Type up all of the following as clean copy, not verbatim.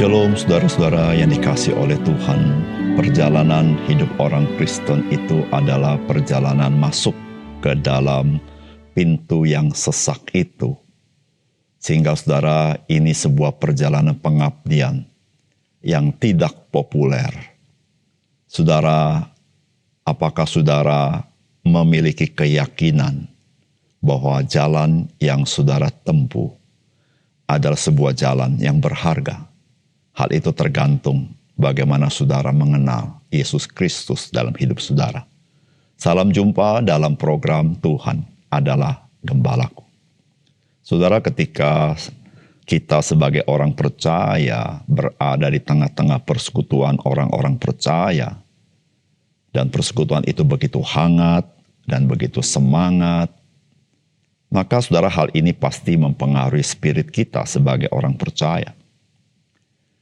Shalom saudara-saudara yang dikasihi oleh Tuhan. Perjalanan hidup orang Kristen itu adalah perjalanan masuk ke dalam pintu yang sesak itu. Sehingga saudara, ini sebuah perjalanan pengabdian yang tidak populer. Saudara, apakah saudara memiliki keyakinan bahwa jalan yang saudara tempuh adalah sebuah jalan yang berharga? Hal itu tergantung bagaimana saudara mengenal Yesus Kristus dalam hidup saudara. Salam jumpa dalam program Tuhan adalah Gembalaku. Saudara, ketika kita sebagai orang percaya berada di tengah-tengah persekutuan orang-orang percaya, dan persekutuan itu begitu hangat dan begitu semangat, maka saudara, hal ini pasti mempengaruhi spirit kita sebagai orang percaya.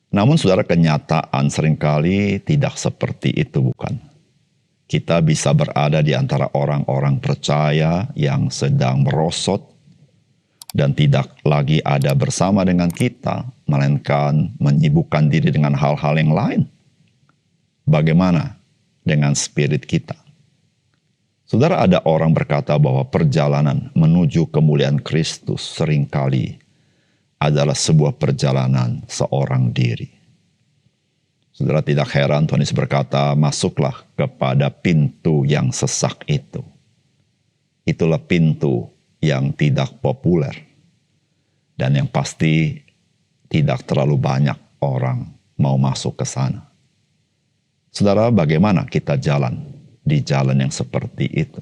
Namun saudara, kenyataan seringkali tidak seperti itu, bukan? Kita bisa berada di antara orang-orang percaya yang sedang merosot dan tidak lagi ada bersama dengan kita, melainkan menyibukkan diri dengan hal-hal yang lain. Bagaimana dengan spirit kita? Saudara, ada orang berkata bahwa perjalanan menuju kemuliaan Kristus seringkali adalah sebuah perjalanan seorang diri. Saudara, tidak heran Tuhan Yesus berkata, masuklah kepada pintu yang sesak itu. Itulah pintu yang tidak populer. Dan yang pasti tidak terlalu banyak orang mau masuk ke sana. Saudara, bagaimana kita jalan di jalan yang seperti itu?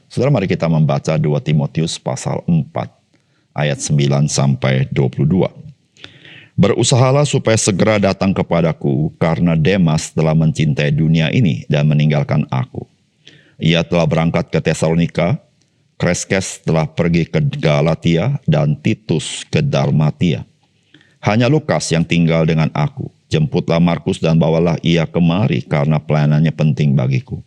Saudara, mari kita membaca 2 Timotius pasal 4. Ayat 9 sampai 22. Berusahalah supaya segera datang kepadaku, karena Demas telah mencintai dunia ini dan meninggalkan aku. Ia telah berangkat ke Tesalonika, Kreskes telah pergi ke Galatia, dan Titus ke Dalmatia. Hanya Lukas yang tinggal dengan aku. Jemputlah Markus dan bawalah ia kemari, karena pelayanannya penting bagiku.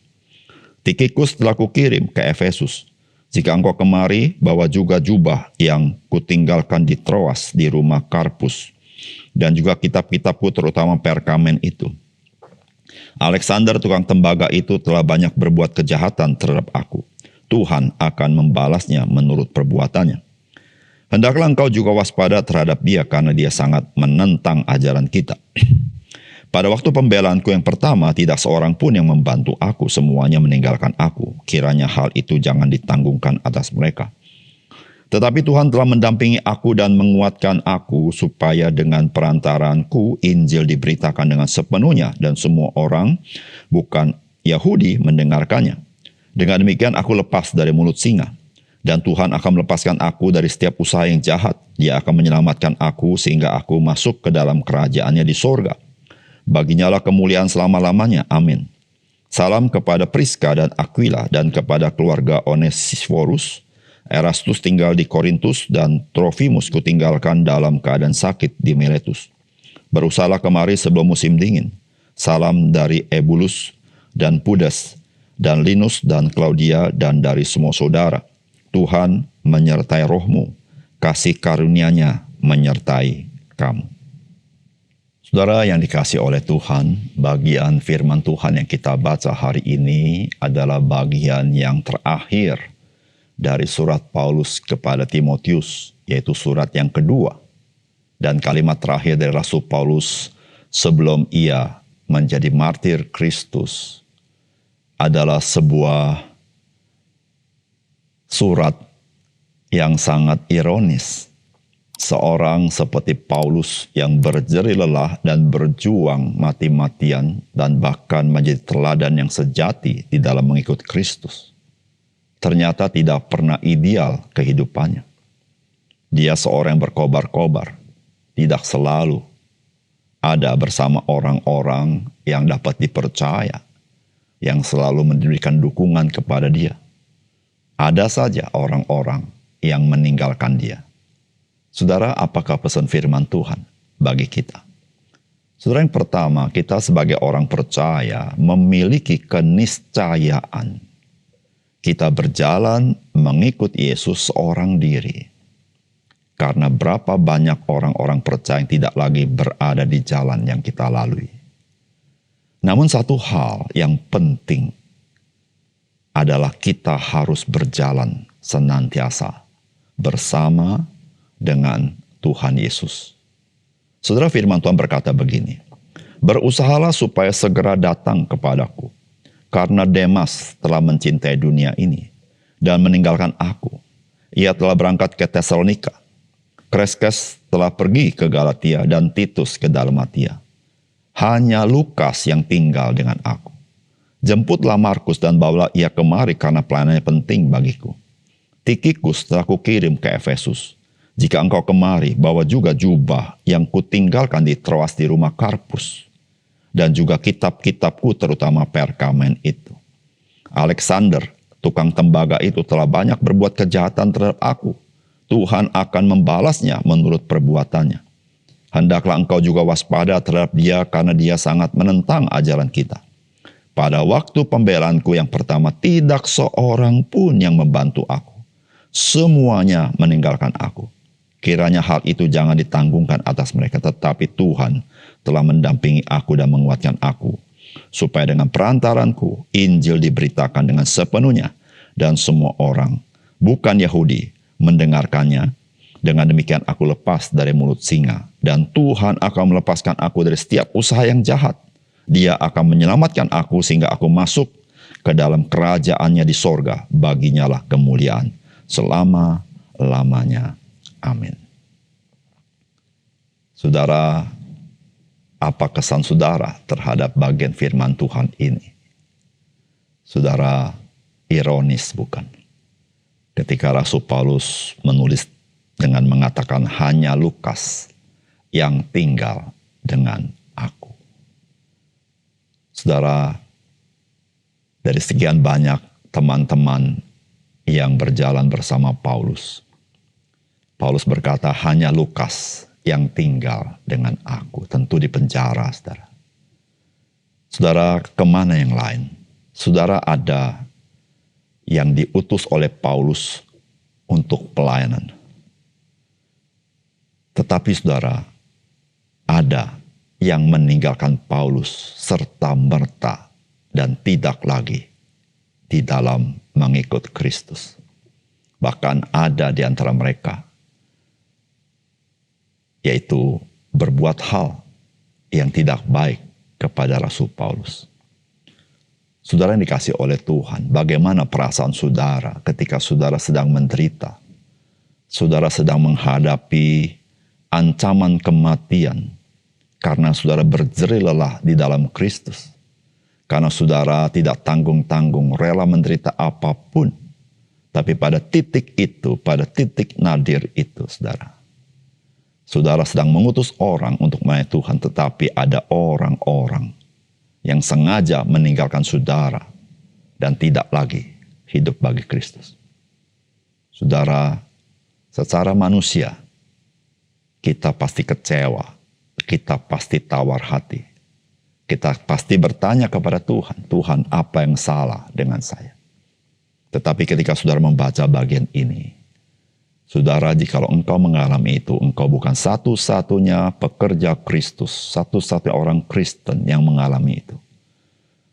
Tikhikus telah kukirim ke Efesus. Jika engkau kemari, bawa juga jubah yang kutinggalkan di Troas di rumah Karpus, dan juga kitab-kitabku terutama perkamen itu. Alexander tukang tembaga itu telah banyak berbuat kejahatan terhadap aku. Tuhan akan membalasnya menurut perbuatannya. Hendaklah engkau juga waspada terhadap dia, karena dia sangat menentang ajaran kita. Pada waktu pembelaanku yang pertama, tidak seorang pun yang membantu aku, semuanya meninggalkan aku. Kiranya hal itu jangan ditanggungkan atas mereka. Tetapi Tuhan telah mendampingi aku dan menguatkan aku, supaya dengan perantaranku Injil diberitakan dengan sepenuhnya, dan semua orang bukan Yahudi mendengarkannya. Dengan demikian aku lepas dari mulut singa. Dan Tuhan akan melepaskan aku dari setiap usaha yang jahat. Dia akan menyelamatkan aku sehingga aku masuk ke dalam kerajaannya di sorga. Baginya lah kemuliaan selama-lamanya. Amin. Salam kepada Priska dan Aquila dan kepada keluarga Onesiphorus. Erastus tinggal di Korintus dan Trofimus kutinggalkan dalam keadaan sakit di Miletus. Berusahalah kemari sebelum musim dingin. Salam dari Ebulus dan Pudes dan Linus dan Claudia dan dari semua saudara. Tuhan menyertai rohmu. Kasih karunia-Nya menyertai kamu. Saudara yang dikasihi oleh Tuhan, bagian firman Tuhan yang kita baca hari ini adalah bagian yang terakhir dari surat Paulus kepada Timotius, yaitu surat yang kedua. Dan kalimat terakhir dari Rasul Paulus sebelum ia menjadi martir Kristus adalah sebuah surat yang sangat ironis. Seorang seperti Paulus yang berjerih lelah dan berjuang mati-matian dan bahkan menjadi teladan yang sejati di dalam mengikut Kristus, ternyata tidak pernah ideal kehidupannya. Dia seorang yang berkobar-kobar, tidak selalu ada bersama orang-orang yang dapat dipercaya, yang selalu memberikan dukungan kepada dia. Ada saja orang-orang yang meninggalkan dia. Saudara, apakah pesan firman Tuhan bagi kita? Saudara, yang pertama, kita sebagai orang percaya memiliki keniscayaan. Kita berjalan mengikut Yesus seorang diri. Karena berapa banyak orang-orang percaya yang tidak lagi berada di jalan yang kita lalui. Namun satu hal yang penting adalah kita harus berjalan senantiasa bersama dengan Tuhan Yesus. Saudara, firman Tuhan berkata begini, "Berusahalah supaya segera datang kepadaku, karena Demas telah mencintai dunia ini dan meninggalkan aku. Ia telah berangkat ke Tesalonika. Kreskes telah pergi ke Galatia dan Titus ke Dalmatia. Hanya Lukas yang tinggal dengan aku. Jemputlah Markus dan bawalah ia kemari karena pelayanannya penting bagiku. Tikikus telah kukirim ke Efesus. Jika engkau kemari, bawa juga jubah yang kutinggalkan di Troas di rumah Karpus. Dan juga kitab-kitabku terutama perkamen itu. Alexander, tukang tembaga itu telah banyak berbuat kejahatan terhadap aku. Tuhan akan membalasnya menurut perbuatannya. Hendaklah engkau juga waspada terhadap dia karena dia sangat menentang ajaran kita. Pada waktu pembelaanku yang pertama tidak seorang pun yang membantu aku. Semuanya meninggalkan aku. Kiranya hal itu jangan ditanggungkan atas mereka, tetapi Tuhan telah mendampingi aku dan menguatkan aku. Supaya dengan perantaranku Injil diberitakan dengan sepenuhnya dan semua orang, bukan Yahudi, mendengarkannya. Dengan demikian aku lepas dari mulut singa. Dan Tuhan akan melepaskan aku dari setiap usaha yang jahat. Dia akan menyelamatkan aku sehingga aku masuk ke dalam kerajaannya di sorga. Baginya lah kemuliaan selama-lamanya. Amin. Saudara, apa kesan saudara terhadap bagian firman Tuhan ini? Saudara, ironis bukan? Ketika Rasul Paulus menulis dengan mengatakan hanya Lukas yang tinggal dengan aku. Saudara, dari sekian banyak teman-teman yang berjalan bersama Paulus, Paulus berkata hanya Lukas yang tinggal dengan aku. Tentu di penjara, saudara. Saudara, kemana yang lain? Saudara, ada yang diutus oleh Paulus untuk pelayanan. Tetapi saudara, ada yang meninggalkan Paulus serta merta dan tidak lagi di dalam mengikut Kristus. Bahkan ada di antara mereka yaitu berbuat hal yang tidak baik kepada Rasul Paulus. Saudara yang dikasihi oleh Tuhan, bagaimana perasaan saudara ketika saudara sedang menderita? Saudara sedang menghadapi ancaman kematian karena saudara berjerih lelah di dalam Kristus. Karena saudara tidak tanggung-tanggung, rela menderita apapun. Tapi pada titik itu, pada titik nadir itu, saudara sedang mengutus orang untuk melayani Tuhan, tetapi ada orang-orang yang sengaja meninggalkan saudara dan tidak lagi hidup bagi Kristus. Saudara, secara manusia, kita pasti kecewa, kita pasti tawar hati. Kita pasti bertanya kepada Tuhan, Tuhan apa yang salah dengan saya? Tetapi ketika saudara membaca bagian ini, saudara, jikalau engkau mengalami itu, engkau bukan satu-satunya pekerja Kristus, satu-satunya orang Kristen yang mengalami itu.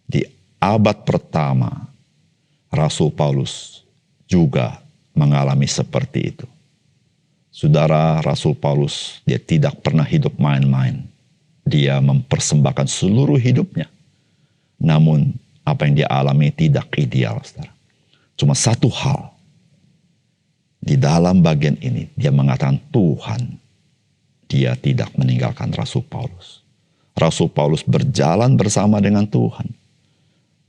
Di abad pertama, Rasul Paulus juga mengalami seperti itu. Saudara, Rasul Paulus, dia tidak pernah hidup main-main. Dia mempersembahkan seluruh hidupnya. Namun, apa yang dia alami tidak ideal, saudara. Cuma satu hal. Di dalam bagian ini, dia mengatakan Tuhan, dia tidak meninggalkan Rasul Paulus. Rasul Paulus berjalan bersama dengan Tuhan.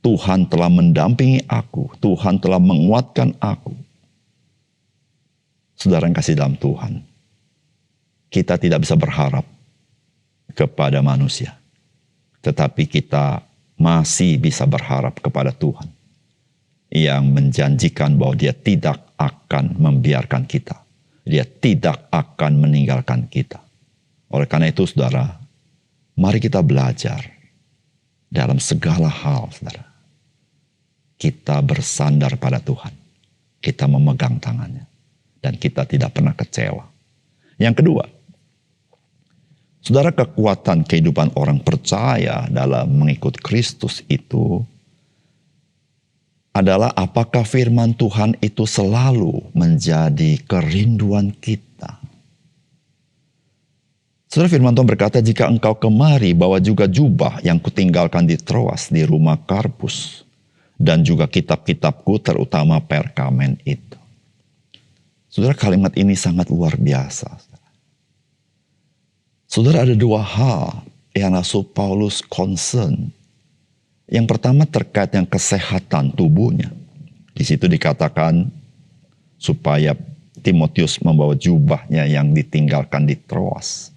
Tuhan telah mendampingi aku. Tuhan telah menguatkan aku. Saudara yang kasih dalam Tuhan, kita tidak bisa berharap kepada manusia. Tetapi kita masih bisa berharap kepada Tuhan. Yang menjanjikan bahwa dia tidak akan membiarkan kita. Dia tidak akan meninggalkan kita. Oleh karena itu saudara, mari kita belajar dalam segala hal saudara. Kita bersandar pada Tuhan. Kita memegang tangannya. Dan kita tidak pernah kecewa. Yang kedua, saudara, kekuatan kehidupan orang percaya dalam mengikut Kristus itu adalah apakah firman Tuhan itu selalu menjadi kerinduan kita. Saudara, firman Tuhan berkata, jika engkau kemari bawa juga jubah yang kutinggalkan di Troas di rumah Karpus, dan juga kitab-kitabku terutama perkamen itu. Saudara, kalimat ini sangat luar biasa. Saudara, ada dua hal yang Rasul Paulus concern. Yang pertama terkait dengan kesehatan tubuhnya. Di situ dikatakan supaya Timotius membawa jubahnya yang ditinggalkan di Troas.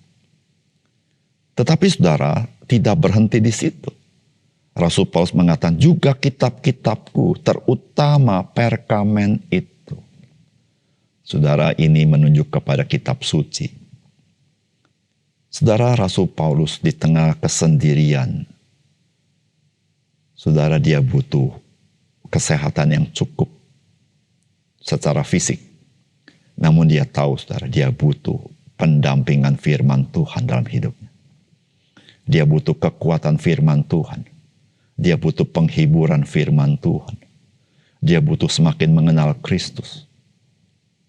Tetapi saudara, tidak berhenti di situ. Rasul Paulus mengatakan juga kitab-kitabku terutama perkamen itu. Saudara, ini menunjuk kepada kitab suci. Saudara, Rasul Paulus di tengah kesendirian, saudara, dia butuh kesehatan yang cukup secara fisik. Namun dia tahu, saudara, dia butuh pendampingan firman Tuhan dalam hidupnya. Dia butuh kekuatan firman Tuhan. Dia butuh penghiburan firman Tuhan. Dia butuh semakin mengenal Kristus.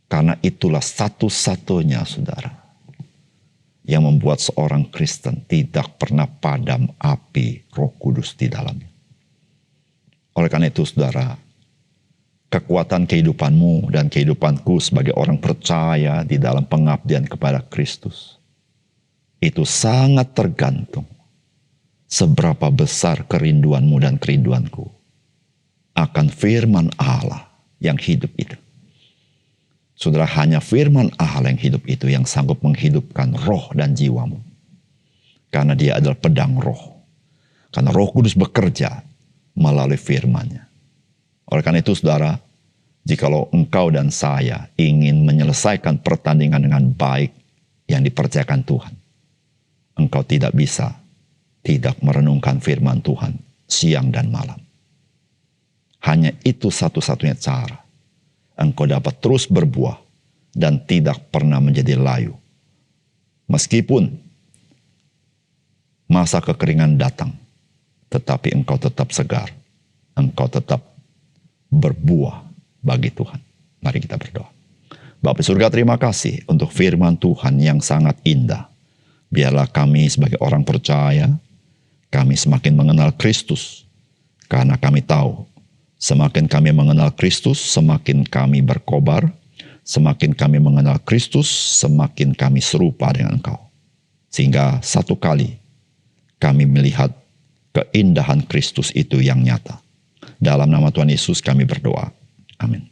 Karena itulah satu-satunya, saudara, yang membuat seorang Kristen tidak pernah padam api Roh Kudus di dalamnya. Oleh karena itu, saudara, kekuatan kehidupanmu dan kehidupanku sebagai orang percaya di dalam pengabdian kepada Kristus itu sangat tergantung seberapa besar kerinduanmu dan kerinduanku akan firman Allah yang hidup itu. Saudara, hanya firman Allah yang hidup itu yang sanggup menghidupkan roh dan jiwamu. Karena dia adalah pedang roh. Karena Roh Kudus bekerja melalui firman-Nya. Oleh karena itu, saudara, jikalau engkau dan saya ingin menyelesaikan pertandingan dengan baik yang dipercayakan Tuhan, engkau tidak bisa tidak merenungkan firman Tuhan siang dan malam. Hanya itu satu-satunya cara engkau dapat terus berbuah dan tidak pernah menjadi layu. Meskipun masa kekeringan datang, tetapi engkau tetap segar. Engkau tetap berbuah bagi Tuhan. Mari kita berdoa. Bapa surga, terima kasih untuk firman Tuhan yang sangat indah. Biarlah kami sebagai orang percaya, kami semakin mengenal Kristus. Karena kami tahu, semakin kami mengenal Kristus, semakin kami berkobar. Semakin kami mengenal Kristus, semakin kami serupa dengan Engkau. Sehingga satu kali kami melihat keindahan Kristus itu yang nyata. Dalam nama Tuhan Yesus kami berdoa. Amin.